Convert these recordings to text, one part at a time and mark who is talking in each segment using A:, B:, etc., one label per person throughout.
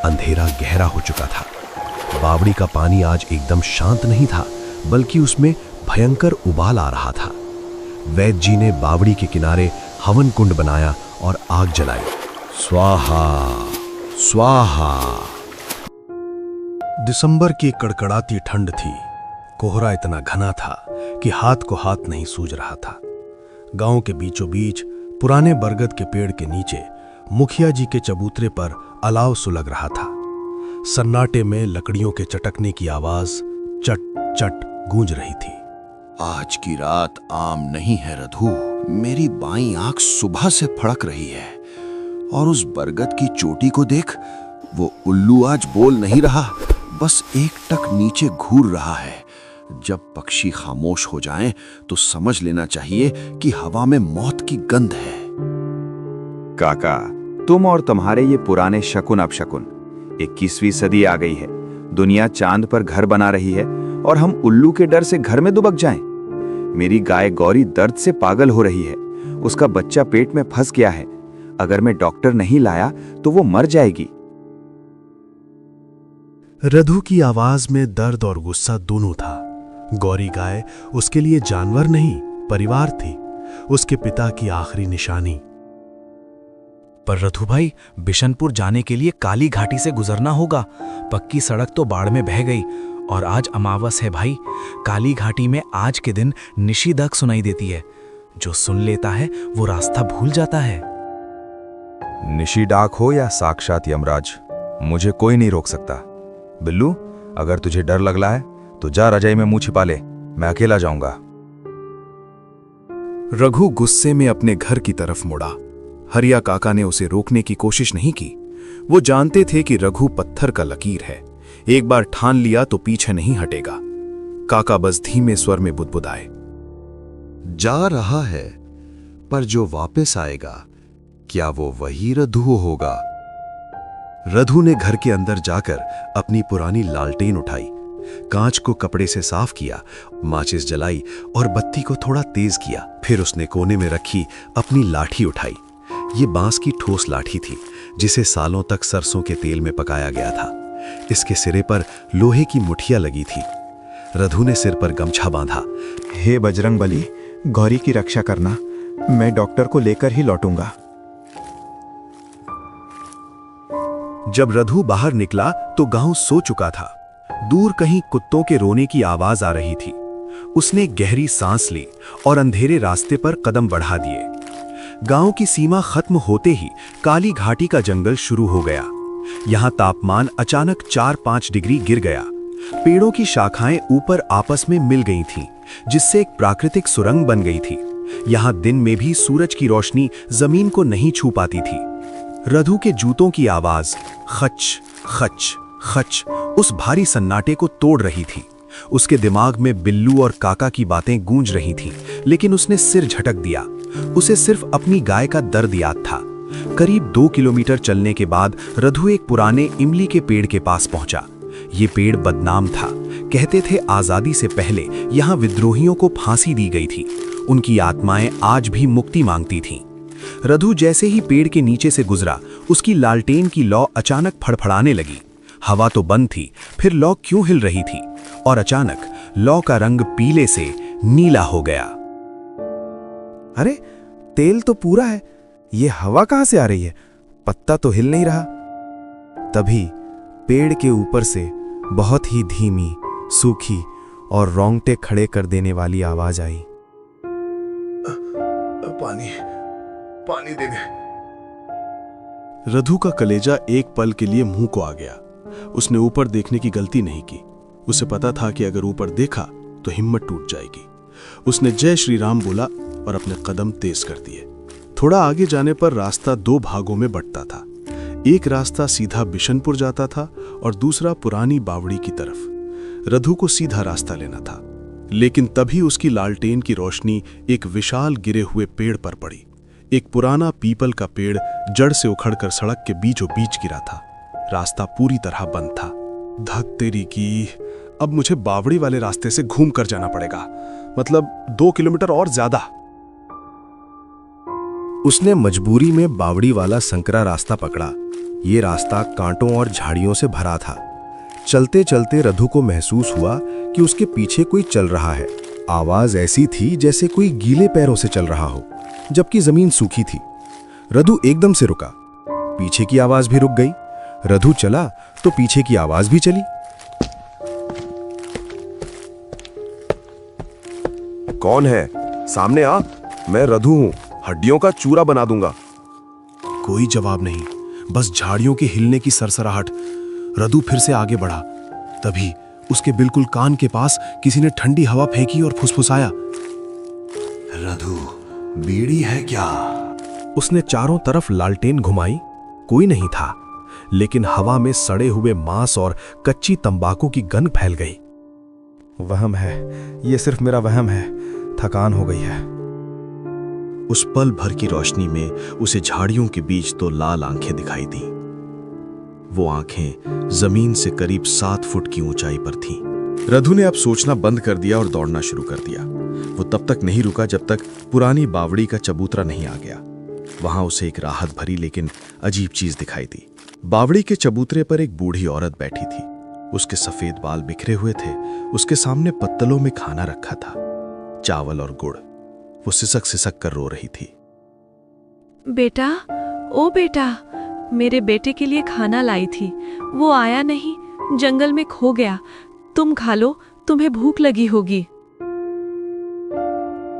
A: अंधेरा गहरा हो चुका था। बावड़ी का पानी आज एकदम शांत नहीं था, बल्कि उसमें भयंकर उबाल आ रहा था। वैद्य जी ने बावड़ी के किनारे हवन कुंड बनाया और आग जलाई। स्वाहा स्वाहा। दिसंबर की कड़कड़ाती ठंड थी। कोहरा इतना घना था कि हाथ को हाथ नहीं सूझ रहा था। गांव के बीचों बीच पुराने बरगद के पेड़ के नीचे मुखिया जी के चबूतरे पर अलाव सुलग रहा था। सन्नाटे में लकड़ियों के चटकने की आवाज चट चट गूंज रही थी।
B: आज की रात आम नहीं है रधू। मेरी बाईं आंख सुबह से फड़क रही है। और उस बरगद की चोटी को देख, वो उल्लू आज बोल नहीं रहा, बस एक टक नीचे घूर रहा है। जब पक्षी खामोश हो जाएं, तो समझ लेना चाहिए कि हवा में मौत की गंध है।
C: काका, तुम और तुम्हारे ये पुराने शकुन अपशकुन। 21वीं सदी आ गई है, दुनिया चांद पर घर बना रही है और हम उल्लू के डर से घर में दुबक जाएं। मेरी गाय गौरी दर्द से पागल हो रही है। उसका बच्चा पेट में फंस गया है। अगर मैं डॉक्टर नहीं लाया तो वो मर जाएगी।
A: रधु की आवाज में दर्द और गुस्सा दोनों था। गौरी गाय उसके लिए जानवर नहीं, परिवार थी, उसके पिता की आखिरी निशानी।
D: पर रधु भाई, बिशनपुर जाने के लिए काली घाटी से गुजरना होगा। पक्की सड़क तो बाढ़ में बह गई और आज अमावस है भाई। काली घाटी में आज के दिन निशिदक सुनाई देती है। जो सुन लेता है वो रास्ता भूल जाता है।
C: निशिडाक हो या साक्षात यमराज, मुझे कोई नहीं रोक सकता। बिल्लू, अगर तुझे डर लग रहा है तो जा रजाई में मुंह छिपा ले, मैं अकेला जाऊंगा।
A: रघु गुस्से में अपने घर की तरफ मुड़ा। हरिया काका ने उसे रोकने की कोशिश नहीं की। वो जानते थे कि रघु पत्थर का लकीर है। एक बार ठान लिया तो पीछे नहीं हटेगा। काका बस धीमे स्वर में बुदबुदाए,
B: जा रहा है, पर जो वापस आएगा, क्या वो वही रधु होगा?
A: रधु ने घर के अंदर जाकर अपनी पुरानी लालटेन उठाई, कांच को कपड़े से साफ किया, माचिस जलाई और बत्ती को थोड़ा तेज किया। फिर उसने कोने में रखी अपनी लाठी उठाई। ये बांस की ठोस लाठी थी, जिसे सालों तक सरसों के तेल में पकाया गया था। इसके सिरे पर लोहे की मुठिया लगी थी। रधु ने सिर पर गमछा बांधा।
E: हे बजरंगबली, गौरी की रक्षा करना, मैं डॉक्टर को लेकर ही लौटूंगा।
A: जब रधु बाहर निकला तो गांव सो चुका था। दूर कहीं कुत्तों के रोने की आवाज आ रही थी। उसने गहरी सांस ली और अंधेरे रास्ते पर कदम बढ़ा दिए। गांव की सीमा खत्म होते ही काली घाटी का जंगल शुरू हो गया। यहां तापमान अचानक 4-5 डिग्री गिर गया। पेड़ों की शाखाएं ऊपर आपस में मिल गई थीं, जिससे एक प्राकृतिक सुरंग बन गई थी। यहां दिन में भी सूरज की रोशनी जमीन को नहीं छू पाती थी। रधु के जूतों की आवाज खच खच खच उस भारी सन्नाटे को तोड़ रही थी। उसके दिमाग में बिल्लू और काका की बातें गूंज रही थीं, लेकिन उसने सिर झटक दिया। उसे सिर्फ अपनी गाय का दर्द याद था। करीब 2 किलोमीटर चलने के बाद रधु एक पुराने इमली के पेड़ के पास पहुंचा। ये पेड़ बदनाम था। कहते थे आजादी से पहले यहां विद्रोहियों को फांसी दी गई थी। उनकी आत्माएं आज भी मुक्ति मांगती थीं। रधु जैसे ही पेड़ के नीचे से गुजरा, उसकी लालटेन की लौ अचानक फड़फड़ाने लगी। हवा तो बंद थी, फिर लौ क्यों हिल रही थी? और अचानक लौ का रंग पीले से नीला हो गया।
E: अरे, तेल तो पूरा है, ये हवा कहां से आ रही है? पत्ता तो हिल नहीं रहा। तभी पेड़ के ऊपर से बहुत ही धीमी, सूखी और रोंगटे खड़े कर देने वाली आवाज आई।
A: पानी, पानी दे दे। रधु का कलेजा एक पल के लिए मुंह को आ गया। उसने ऊपर देखने की गलती नहीं की। उसे पता था कि अगर ऊपर देखा तो हिम्मत टूट जाएगी। उसने जय श्री राम बोला और अपने कदम तेज कर दिए। थोड़ा आगे जाने पर रास्ता 2 भागों में बंटता था। एक रास्ता सीधा बिशनपुर जाता था और दूसरा पुरानी बावड़ी की तरफ। रधु को सीधा रास्ता लेना था, लेकिन तभी उसकी लालटेन की रोशनी एक विशाल गिरे हुए पेड़ पर पड़ी। एक पुराना पीपल का पेड़ जड़ से उखड़कर सड़क के बीचों बीच गिरा था। रास्ता पूरी तरह बंद था। धत तेरी की, अब मुझे बावड़ी वाले रास्ते से घूम कर जाना पड़ेगा, मतलब 2 किलोमीटर और ज्यादा। उसने मजबूरी में बावड़ी वाला संकरा रास्ता पकड़ा। ये रास्ता कांटों और झाड़ियों से भरा था। चलते चलते रधु को महसूस हुआ कि उसके पीछे कोई चल रहा है। आवाज ऐसी थी जैसे कोई गीले पैरों से चल रहा हो, जबकि जमीन सूखी थी। रधु एकदम से रुका, पीछे की आवाज भी रुक गई। रधु चला तो पीछे की आवाज भी चली।
F: कौन है? सामने आ, मैं रधु हूं, हड्डियों का चूरा बना दूंगा।
A: कोई जवाब नहीं, बस झाड़ियों के हिलने की सरसराहट। रधु फिर से आगे बढ़ा। तभी उसके बिल्कुल कान के पास किसी ने ठंडी हवा फेंकी और फुसफुसाया,
B: रधु, बीड़ी है क्या?
A: उसने चारों तरफ लालटेन घुमाई, कोई नहीं था, लेकिन हवा में सड़े हुए मांस और कच्ची तंबाकू की गंध फैल गई।
E: वहम है, ये सिर्फ मेरा वहम है, थकान हो गई है।
G: उस पल भर की रोशनी में उसे झाड़ियों के बीच तो लाल आंखें दिखाई दी। वो आंखें जमीन से करीब 7 फुट की ऊंचाई पर थीं। रधु ने अब सोचना बंद कर दिया और दौड़ना शुरू कर दिया। वो तब तक नहीं रुका जब तक पुरानी बावड़ी का चबूतरा नहीं आ गया। वहां उसे एक राहत भरी लेकिन अजीब चीज दिखाई दी। बावड़ी के चबूतरे पर एक बूढ़ी औरत बैठी थी। उसके सफेद बाल बिखरे हुए थे। उसके सामने पत्तलों में खाना रखा था, चावल और गुड़। वो सिसक सिसक कर रो रही थी।
H: बेटा, ओ बेटा, मेरे बेटे के लिए खाना लाई थी, वो आया नहीं, जंगल में खो गया। तुम खा लो, तुम्हें भूख लगी होगी।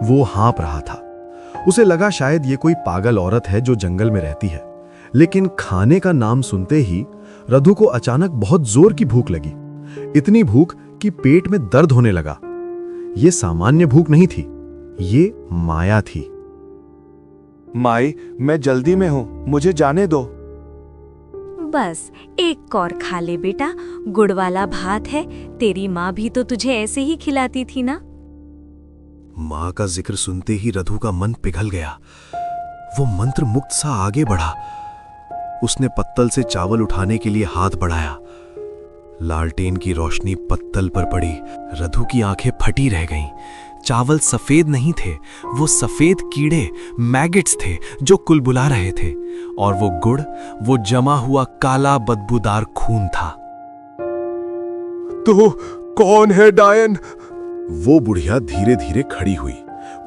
A: वो हाँप रहा था। उसे लगा शायद ये कोई पागल औरत है जो जंगल में रहती है, लेकिन खाने का नाम सुनते ही रधु को अचानक बहुत जोर की भूख लगी। इतनी भूख कि पेट में दर्द होने लगा। ये सामान्य भूख नहीं थी, ये माया थी।
F: माई, मैं जल्दी में हूं, मुझे जाने दो।
I: बस एक और खा ले बेटा, गुड़ वाला भात है, तेरी माँ भी तो तुझे ऐसे ही खिलाती थी ना।
A: मां का जिक्र सुनते ही रधु का मन पिघल गया। वो मंत्र मुक्त सा आगे बढ़ा। उसने पत्तल से चावल उठाने के लिए हाथ बढ़ाया। लालटेन की रोशनी पत्तल पर पड़ी। रधु की आंखें फटी रह गईं। चावल सफेद नहीं थे, वो सफेद कीड़े, मैगेट्स थे जो कुलबुला रहे थे, और वो गुड़, वो जमा हुआ काला बदबूदार खून था।
F: तू कौन है डायन?
A: वो बुढ़िया धीरे धीरे खड़ी हुई।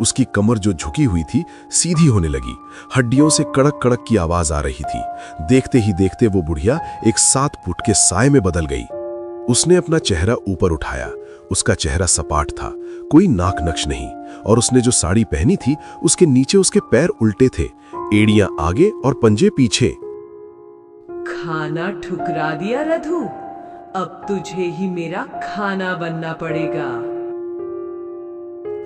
A: उसकी कमर जो झुकी हुई थी सीधी होने लगी। हड्डियों से कड़क कड़क की आवाज आ रही थी। देखते ही देखते वो बुढ़िया एक 7 फुट के साए में बदल गई। उसने अपना चेहरा ऊपर उठाया। उसका चेहरा सपाट था, कोई नाक नक्श नहीं, और उसने जो साड़ी पहनी थी उसके नीचे उसके पैर उल्टे थे, एड़ियां आगे और पंजे पीछे।
J: खाना ठुकरा दिया रधु, अब तुझे ही मेरा खाना बनना पड़ेगा।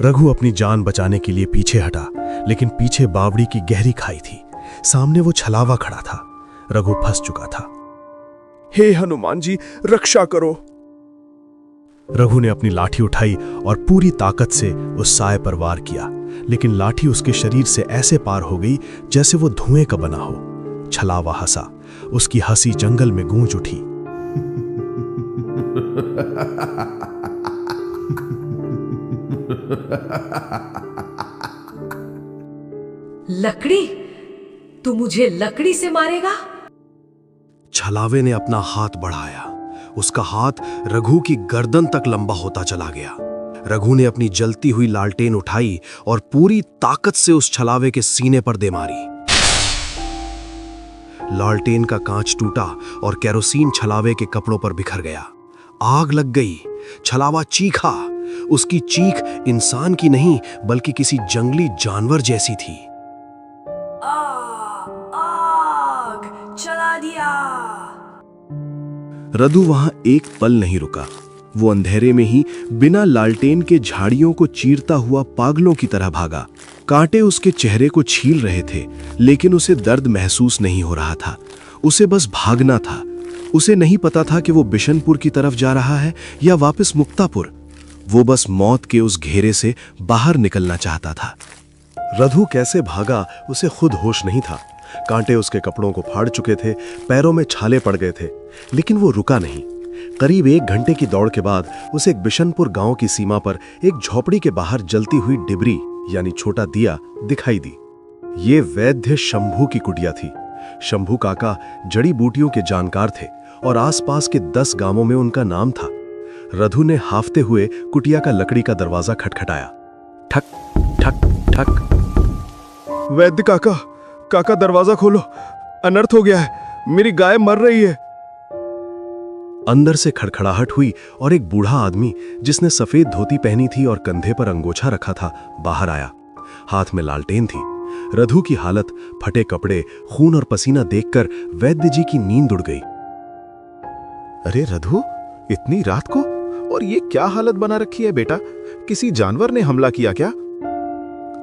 A: रघु अपनी जान बचाने के लिए पीछे हटा, लेकिन पीछे बावड़ी की गहरी खाई थी। सामने वो छलावा खड़ा था। रघु फंस चुका था।
F: हे हनुमान जी, रक्षा करो।
A: रघु ने अपनी लाठी उठाई और पूरी ताकत से उस साए पर वार किया, लेकिन लाठी उसके शरीर से ऐसे पार हो गई जैसे वो धुएं का बना हो। छलावा हंसा। उसकी हंसी जंगल में गूंज उठी।
J: लकड़ी? तू मुझे लकड़ी से मारेगा?
A: छलावे ने अपना हाथ बढ़ाया। उसका हाथ रघु की गर्दन तक लंबा होता चला गया। रघु ने अपनी जलती हुई लालटेन उठाई और पूरी ताकत से उस छलावे के सीने पर दे मारी। लालटेन का कांच टूटा और केरोसिन छलावे के कपड़ों पर बिखर गया। आग लग गई। छलावा चीखा। उसकी चीख इंसान की नहीं बल्कि किसी जंगली जानवर जैसी थी।
J: आग चला दिया।
A: रधु वहां एक पल नहीं रुका। वो अंधेरे में ही बिना लालटेन के झाड़ियों को चीरता हुआ पागलों की तरह भागा। कांटे उसके चेहरे को छील रहे थे, लेकिन उसे दर्द महसूस नहीं हो रहा था। उसे बस भागना था। उसे नहीं पता था कि वो बिशनपुर की तरफ जा रहा है या वापस मुक्तापुर। वो बस मौत के उस घेरे से बाहर निकलना चाहता था। रधु कैसे भागा उसे खुद होश नहीं था। कांटे उसके कपड़ों को फाड़ चुके थे, पैरों में छाले पड़ गए थे, लेकिन वो रुका नहीं। करीब 1 घंटे की दौड़ के बाद उसे एक बिशनपुर गांव की सीमा पर एक झोपड़ी के बाहर जलती हुई डिबरी यानी छोटा दिया दिखाई दी। ये वैद्य शंभू की कुटिया थी।
F: शंभू काका जड़ी बूटियों के जानकार थे और आसपास के 10 गांवों में उनका नाम था। रधु ने हाफते हुए कुटिया का लकड़ी का दरवाजा खटखटाया। ठक ठक ठक। वैद्य काका, काका दरवाजा खोलो, अनर्थ हो गया है, मेरी गाय मर रही है। अंदर से खड़खड़ाहट हुई और एक बूढ़ा आदमी जिसने सफेद धोती पहनी थी और कंधे पर अंगोछा रखा था बाहर आया। हाथ में लालटेन थी। रधु की हालत, फटे कपड़े, खून और पसीना देखकर वैद्य जी की नींद उड़ गई।
E: अरे रधु, इतनी रात को और ये क्या हालत बना रखी है बेटा? किसी जानवर ने हमला किया क्या?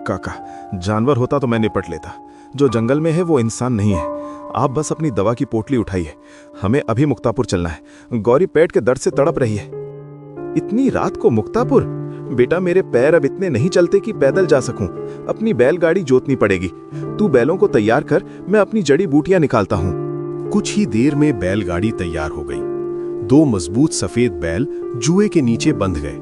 E: काका, जानवर होता तो मैं निपट लेता। जो जंगल में है वो इंसान नहीं है। आप बस अपनी दवा की पोटली उठाइए, हमें अभी मुक्तापुर चलना है। गौरी पेट के दर्द से तड़प रही है। इतनी रात को मुक्तापुर? बेटा, मेरे पैर अब इतने नहीं चलते कि पैदल जा सकूं। अपनी बैलगाड़ी जोतनी पड़ेगी। तू बैलों को तैयार कर, मैं अपनी जड़ी बूटियां निकालता हूं।
A: कुछ ही देर में बैलगाड़ी तैयार हो गई। 2 मजबूत सफेद बैल जुए के नीचे बंध गए।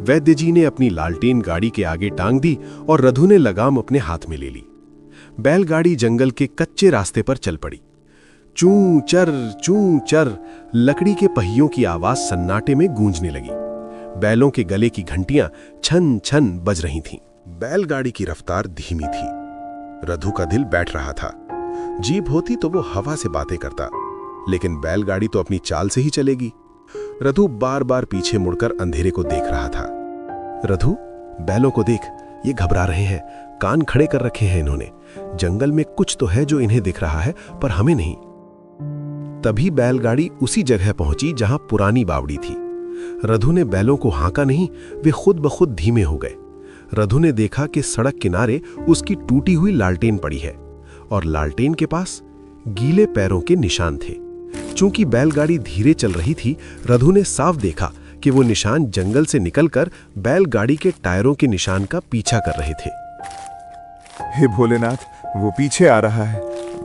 A: वैद्य जी ने अपनी लालटेन गाड़ी के आगे टांग दी और रधु ने लगाम अपने हाथ में ले ली। बैलगाड़ी जंगल के कच्चे रास्ते पर चल पड़ी। चूं चर लकड़ी के पहियों की आवाज सन्नाटे में गूंजने लगी। बैलों के गले की घंटियां छन छन बज रही थीं। बैलगाड़ी की रफ्तार धीमी थी। रधु का दिल बैठ रहा था। जीप होती तो वो हवा से बातें करता, लेकिन बैलगाड़ी तो अपनी चाल से ही चलेगी। रधु बार बार पीछे मुड़कर अंधेरे को देख रहा था। रधु, बैलों को देख, ये घबरा रहे हैं, कान खड़े कर रखे हैं इन्होंने। जंगल में कुछ तो है जो इन्हें दिख रहा है, पर हमें नहीं। तभी बैलगाड़ी उसी जगह पहुंची जहां पुरानी बावड़ी थी। रधु ने बैलों को हाँका नहीं, वे खुद ब खुद धीमे हो गए। रधु ने देखा कि सड़क किनारे उसकी टूटी हुई लालटेन पड़ी है और लालटेन के पास गीले पैरों के निशान थे। चूंकि बैलगाड़ी धीरे चल रही थी, रधु ने साफ देखा कि वो निशान जंगल से निकलकर बैलगाड़ी के टायरों के निशान का पीछा कर रहे थे।
K: हे भोलेनाथ, वो पीछे आ रहा है।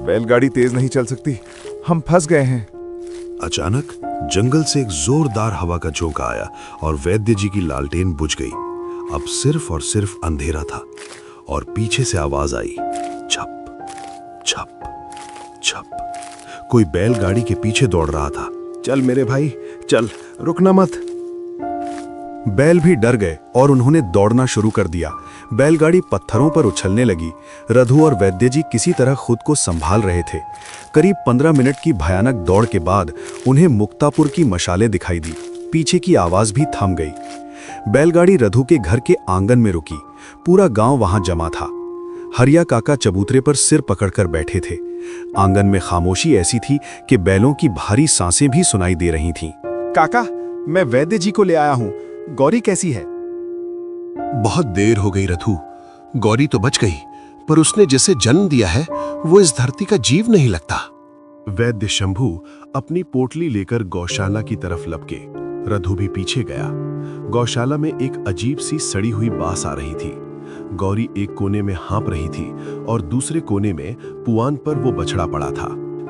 K: बैलगाड़ी तेज नहीं चल सकती, हम फंस गए हैं।
A: अचानक जंगल से एक जोरदार हवा का झोंका आया और वैद्य जी की लालटेन बुझ गई। अब सिर्फ और सिर्फ अंधेरा था और पीछे से आवाज आई, छप छप छप। कोई बैलगाड़ी के पीछे दौड़ रहा था। चल मेरे भाई, चल, रुकना मत। बैल भी डर गए और उन्होंने दौड़ना शुरू कर दिया। बैलगाड़ी पत्थरों पर उछलने लगी। रधु और वैद्य जी किसी तरह खुद को संभाल रहे थे। करीब 15 मिनट की भयानक दौड़ के बाद उन्हें मुक्तापुर की मशालें दिखाई दी। पीछे की आवाज भी थम गई। बैलगाड़ी रधु के घर के आंगन में रुकी। पूरा गांव वहां जमा था। हरिया काका चबूतरे पर सिर पकड़कर बैठे थे। आंगन में खामोशी ऐसी थी कि बैलों की भारी सांसें भी सुनाई दे रही थीं।
E: काका, मैं वैद्य जी को ले आया हूं। गौरी कैसी है?
B: बहुत देर हो गई रधु। गौरी तो बच गई, पर उसने जिसे जन्म दिया है वो इस धरती का जीव नहीं लगता।
A: वैद्य शंभू अपनी पोटली लेकर गौशाला की तरफ लपके। रधु भी पीछे गया। गौशाला में एक अजीब सी सड़ी हुई बास आ रही थी। गौरी एक कोने में हाँप रही थी और दूसरे कोने में पुआन पर वो बछड़ा पड़ा था।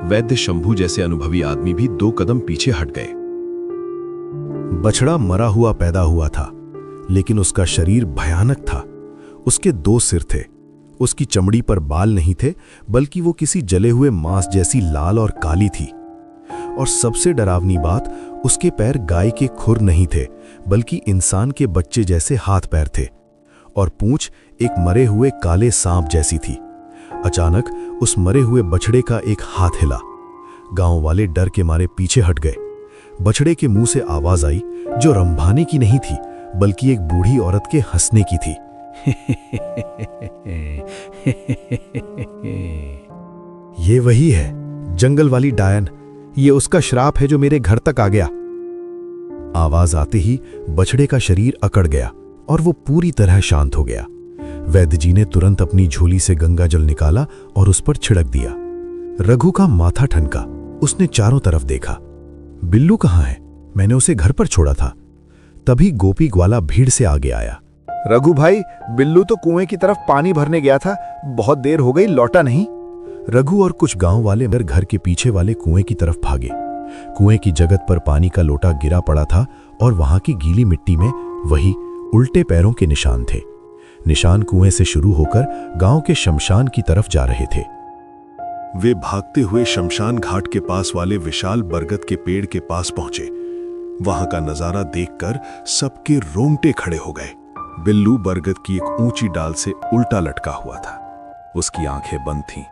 F: वैद्य शंभू जैसे अनुभवी आदमी भी 2 कदम पीछे हट गए।
A: बछड़ा मरा हुआ पैदा हुआ था, लेकिन उसका शरीर भयानक था। उसके 2 सिर थे। उसकी चमड़ी पर बाल नहीं थे, बल्कि वो किसी जले हुए मांस जैसी लाल और काली थी। और सबसे डरावनी बात, उसके पैर गाय के खुर नहीं थे, बल्कि इंसान के बच्चे जैसे हाथ पैर थे। और पूंछ एक मरे हुए काले सांप जैसी थी। अचानक उस मरे हुए बछड़े का एक हाथ हिला। गांव वाले डर के मारे पीछे हट गए। बछड़े के मुंह से आवाज आई, जो रंभाने की नहीं थी, बल्कि एक बूढ़ी औरत के हंसने की थी। ये वही है, जंगल वाली डायन। ये उसका श्राप है जो मेरे घर तक आ गया। आवाज आते ही बछड़े का शरीर अकड़ गया और वो पूरी तरह शांत हो गया। वैद्य जी ने तुरंत अपनी झोली से गंगा जल निकाला और उस पर छिड़क दिया। रघु का माथा ठनका। उसने चारों तरफ देखा। बिल्लू कहाँ है? मैंने उसे घर पर छोड़ा था। तभी गोपी ग्वाला भीड़ से आगे आया।
E: रघु भाई, बिल्लू तो कुएं की तरफ पानी भरने गया था, बहुत देर हो गई, लौटा नहीं।
A: रघु और कुछ गांव वाले घर के पीछे वाले कुएं की तरफ भागे। कुएं की जगत पर पानी का लोटा गिरा पड़ा था और वहां की गीली मिट्टी में वही उल्टे पैरों के निशान थे। निशान कुएं से शुरू होकर गांव के शमशान की तरफ जा रहे थे।
F: वे भागते हुए शमशान घाट के पास वाले विशाल बरगद के पेड़ के पास पहुंचे। वहां का नजारा देखकर सबके रोंगटे खड़े हो गए। बिल्लू बरगद की एक ऊंची डाल से उल्टा लटका हुआ था। उसकी आंखें बंद थीं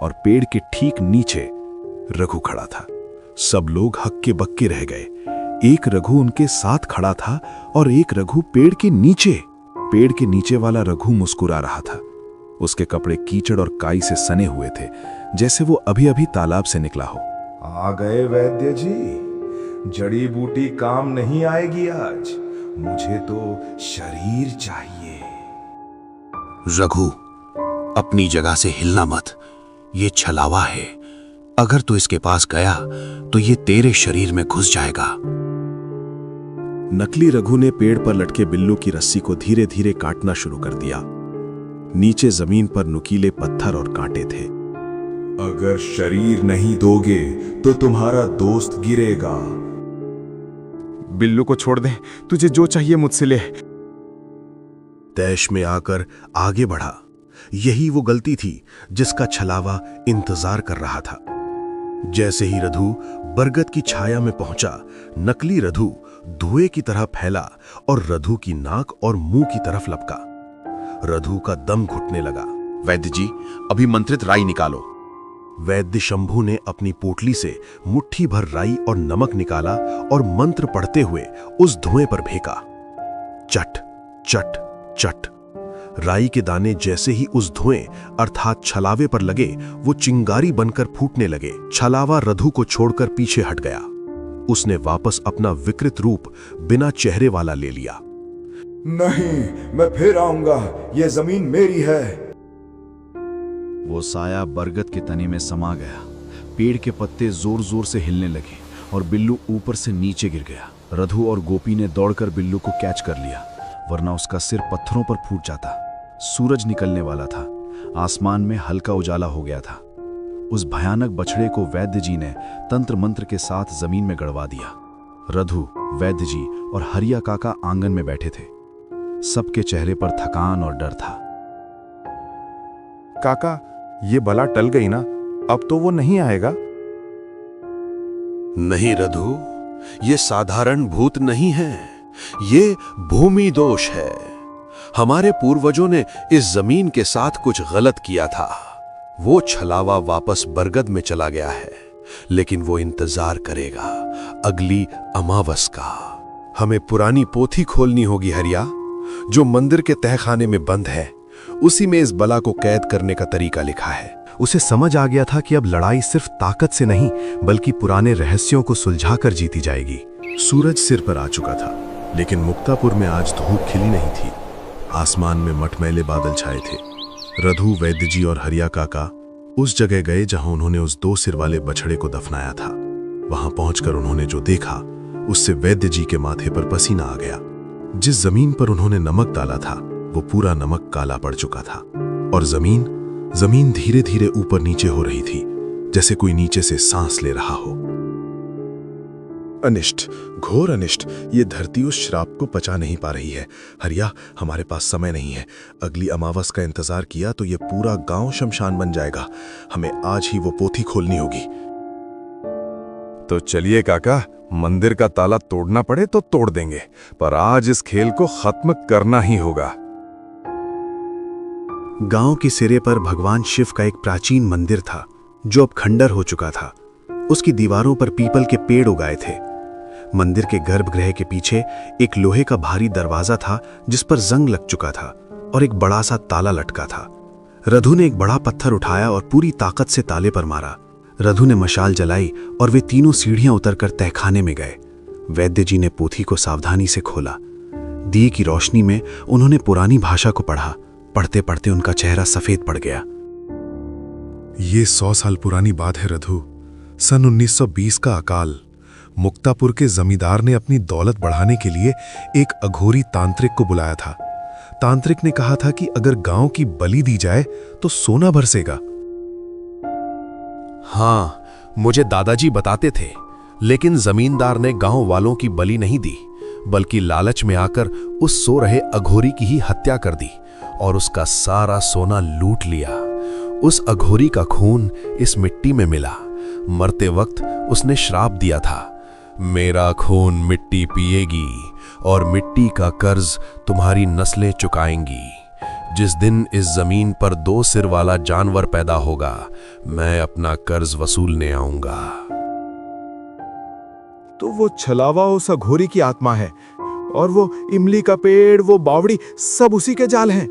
F: और पेड़ के ठीक नीचे रघु खड़ा था। सब लोग हक्के बक्के रह गए। एक रघु उनके साथ खड़ा था और एक रघु पेड़ के नीचे वाला रघु मुस्कुरा रहा था। उसके कपड़े कीचड़ और काई से सने हुए थे, जैसे वो अभी अभी तालाब से निकला हो।
K: आ गए वैद्य जी, जड़ी बूटी काम नहीं आएगी आज, मुझे तो शरीर चाहिए।
B: रघु, अपनी जगह से हिलना मत, ये छलावा है। अगर तू इसके पास गया तो ये तेरे शरीर में घुस जाएगा।
F: नकली रघु ने पेड़ पर लटके बिल्लू की रस्सी को धीरे धीरे काटना शुरू कर दिया। नीचे जमीन पर नुकीले पत्थर और कांटे थे।
K: अगर शरीर नहीं दोगे तो तुम्हारा दोस्त गिरेगा।
E: बिल्लू को छोड़ दे, तुझे जो चाहिए मुझसे ले।
F: तैश में आकर आगे बढ़ा। यही वो गलती थी जिसका छलावा इंतजार कर रहा था। जैसे ही रघु बरगद की छाया में पहुंचा, नकली रघु धुएं की तरह फैला और रघु की नाक और मुंह की तरफ लपका। रघु का दम घुटने लगा।
G: वैद्य जी, अभी मंत्रित राई निकालो।
F: वैद्य शंभू ने अपनी पोटली से मुट्ठी भर राई और नमक निकाला और मंत्र पढ़ते हुए उस धुएं पर फेंका। चट चट चट। राई के दाने जैसे ही उस धुएं अर्थात छलावे पर लगे, वो चिंगारी बनकर फूटने लगे। छलावा रघु को छोड़कर पीछे हट गया। उसने वापस अपना विकृत रूप बिना चेहरे वाला ले लिया।
K: नहीं, मैं फिर आऊंगा, ये जमीन मेरी है।
G: वो साया बरगद के तने में समा गया। पेड़ के पत्ते जोर जोर से हिलने लगे और बिल्लू ऊपर से नीचे गिर गया। रघु और गोपी ने दौड़कर बिल्लू को कैच कर लिया, वरना उसका सिर पत्थरों पर फूट जाता। सूरज निकलने वाला था। आसमान में हल्का उजाला हो गया था। उस भयानक बछड़े को वैद्य जी ने तंत्र मंत्र के साथ जमीन में गड़वा दिया। रघु, वैद्य जी और हरिया काका आंगन में बैठे थे। सबके चेहरे पर थकान और डर था।
K: काका, ये बला टल गई ना, अब तो वो नहीं आएगा।
B: नहीं रघु, ये साधारण भूत नहीं है, ये भूमि दोष है। हमारे पूर्वजों ने इस जमीन के साथ कुछ गलत किया था। वो छलावा वापस बरगद में चला गया है, लेकिन वो इंतजार करेगा अगली अमावस का। हमें पुरानी पोथी खोलनी होगी हरिया, जो मंदिर के तहखाने में बंद है। उसी में इस बला को कैद करने का तरीका लिखा है।
A: उसे समझ आ गया था कि अब लड़ाई सिर्फ ताकत से नहीं, बल्कि पुराने रहस्यों को सुलझाकर जीती जाएगी।
F: सूरज सिर पर आ चुका था, लेकिन मुक्तापुर में आज धूप खिली नहीं थी। आसमान में मटमैले बादल छाए थे। रघु, वैद्य जी और हरिया काका उस जगह गए जहां उन्होंने उस 2 सिर वाले बछड़े को दफनाया था। वहां पहुंचकर उन्होंने जो देखा, उससे वैद्य जी के माथे पर पसीना आ गया। जिस जमीन पर उन्होंने नमक डाला था, वो पूरा नमक काला पड़ चुका था और जमीन धीरे धीरे ऊपर नीचे हो रही थी, जैसे कोई नीचे से सांस ले रहा हो। अनिष्ट, घोर अनिष्ट। ये धरती उस श्राप को पचा नहीं पा रही है। हरिया, हमारे पास समय नहीं है। अगली अमावस का इंतजार किया तो ये पूरा गांव शमशान बन जाएगा। हमें आज ही वो पोथी खोलनी होगी।
K: तो चलिए काका, मंदिर का ताला तोड़ना पड़े तो तोड़ देंगे, पर आज इस खेल को खत्म करना ही होगा।
A: गांव के सिरे पर भगवान शिव का एक प्राचीन मंदिर था, जो अब खंडर हो चुका था। उसकी दीवारों पर पीपल के पेड़ उगाए थे। मंदिर के गर्भगृह के पीछे एक लोहे का भारी दरवाजा था, जिस पर जंग लग चुका था और एक बड़ा सा ताला लटका था। रघु ने एक बड़ा पत्थर उठाया और पूरी ताकत से ताले पर मारा। रघु ने मशाल जलाई और वे तीनों सीढ़ियां उतरकर तहखाने में गए। वैद्य जी ने पोथी को सावधानी से खोला। दिए की रोशनी में उन्होंने पुरानी भाषा को पढ़ा। पढ़ते पढ़ते उनका चेहरा सफेद पड़ गया।
F: ये 100 साल पुरानी बात है रघु। सन 1920 का अकाल। मुक्तापुर के जमींदार ने अपनी दौलत बढ़ाने के लिए एक अघोरी तांत्रिक को बुलाया था। तांत्रिक ने कहा था कि अगर गांव की बलि दी जाए तो सोना बरसेगा।
B: हाँ, मुझे दादाजी बताते थे, लेकिन जमींदार ने गांव वालों की बलि नहीं दी, बल्कि लालच में आकर उस सो रहे अघोरी की ही हत्या कर दी और उसका सारा सोना लूट लिया।
A: उस अघोरी का खून इस मिट्टी में मिला। मरते वक्त उसने श्राप दिया था, मेरा खून मिट्टी पिएगी और मिट्टी का कर्ज तुम्हारी नस्लें चुकाएंगी। जिस दिन इस जमीन पर 2 सिर वाला जानवर पैदा होगा, मैं अपना कर्ज वसूलने आऊंगा।
E: तो वो छलावा उस अघोरी की आत्मा है और वो इमली का पेड़, वो बावड़ी, सब उसी के जाल हैं।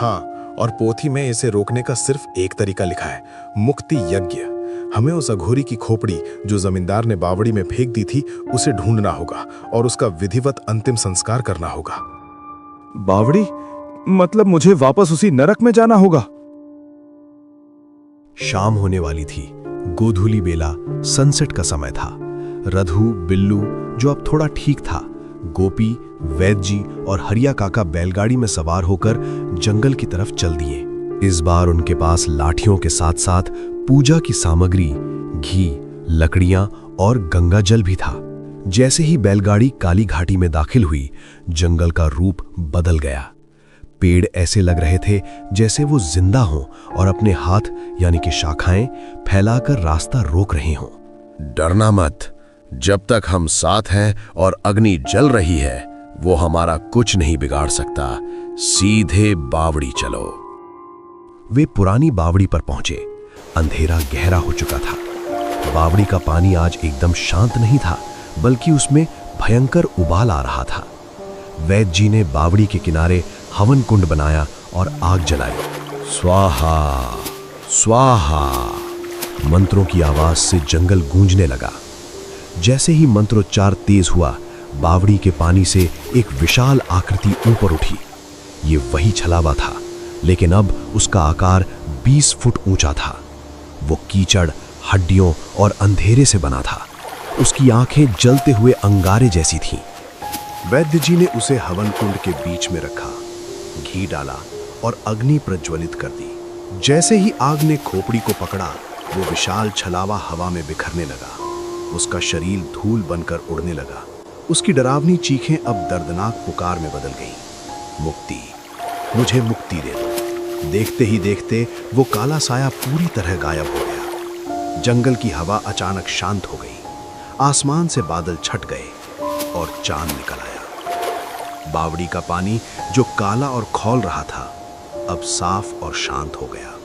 E: हाँ, और पोथी में इसे रोकने का सिर्फ एक तरीका लिखा है, मुक्ति यज्ञ। हमें उस अघोरी की खोपड़ी जो जमींदार ने बावड़ी में फेंक दी थी, उसे ढूंढना होगा और उसका विधिवत अंतिम संस्कार करना होगा। बावड़ी? मतलब मुझे वापस उसी नरक में जाना होगा?
A: शाम होने वाली थी, गोधूली बेला, सनसेट का समय था। रधु, बिल्लू, जो अब थोड़ा ठीक था, गोपी, वैद्य जी और हरिया काका बैलगाड़ी में सवार होकर जंगल की तरफ चल दिए। इस बार उनके पास लाठियों के साथ साथ पूजा की सामग्री, घी, लकड़ियां और गंगा जल भी था। जैसे ही बैलगाड़ी काली घाटी में दाखिल हुई, जंगल का रूप बदल गया। पेड़ ऐसे लग रहे थे जैसे वो जिंदा हों और अपने हाथ यानी कि शाखाएं फैलाकर रास्ता रोक रहे हों।
B: डरना मत, जब तक हम साथ हैं और अग्नि जल रही है, वो हमारा कुछ नहीं बिगाड़ सकता। सीधे बावड़ी चलो।
A: वे पुरानी बावड़ी पर पहुंचे। अंधेरा गहरा हो चुका था। बावड़ी का पानी आज एकदम शांत नहीं था, बल्कि उसमें भयंकर उबाल आ रहा था। वैद्य जी ने बावड़ी के किनारे हवन कुंड बनाया और आग जलाई। स्वाहा स्वाहा मंत्रों की आवाज से जंगल गूंजने लगा। जैसे ही मंत्रोच्चार तेज हुआ, बावड़ी के पानी से एक विशाल आकृति ऊपर उठी। ये वही छलावा था, लेकिन अब उसका आकार 20 फुट ऊंचा था। वो कीचड़, हड्डियों और अंधेरे से बना था। उसकी आंखें जलते हुए अंगारे जैसी थीं।
F: वैद्य जी ने उसे हवन कुंड के बीच में रखा, घी डाला और अग्नि प्रज्वलित कर दी। जैसे ही आग ने खोपड़ी को पकड़ा, वो विशाल छलावा हवा में बिखरने लगा। उसका शरीर धूल बनकर उड़ने लगा। उसकी डरावनी चीखें अब दर्दनाक पुकार में बदल गईं। मुक्ति, मुझे मुक्ति दे दो। देखते ही देखते वो काला साया पूरी तरह गायब हो गया। जंगल की हवा अचानक शांत हो गई। आसमान से बादल छट गए और चांद निकल आया। बावड़ी का पानी जो काला और खौल रहा था, अब साफ और शांत हो गया।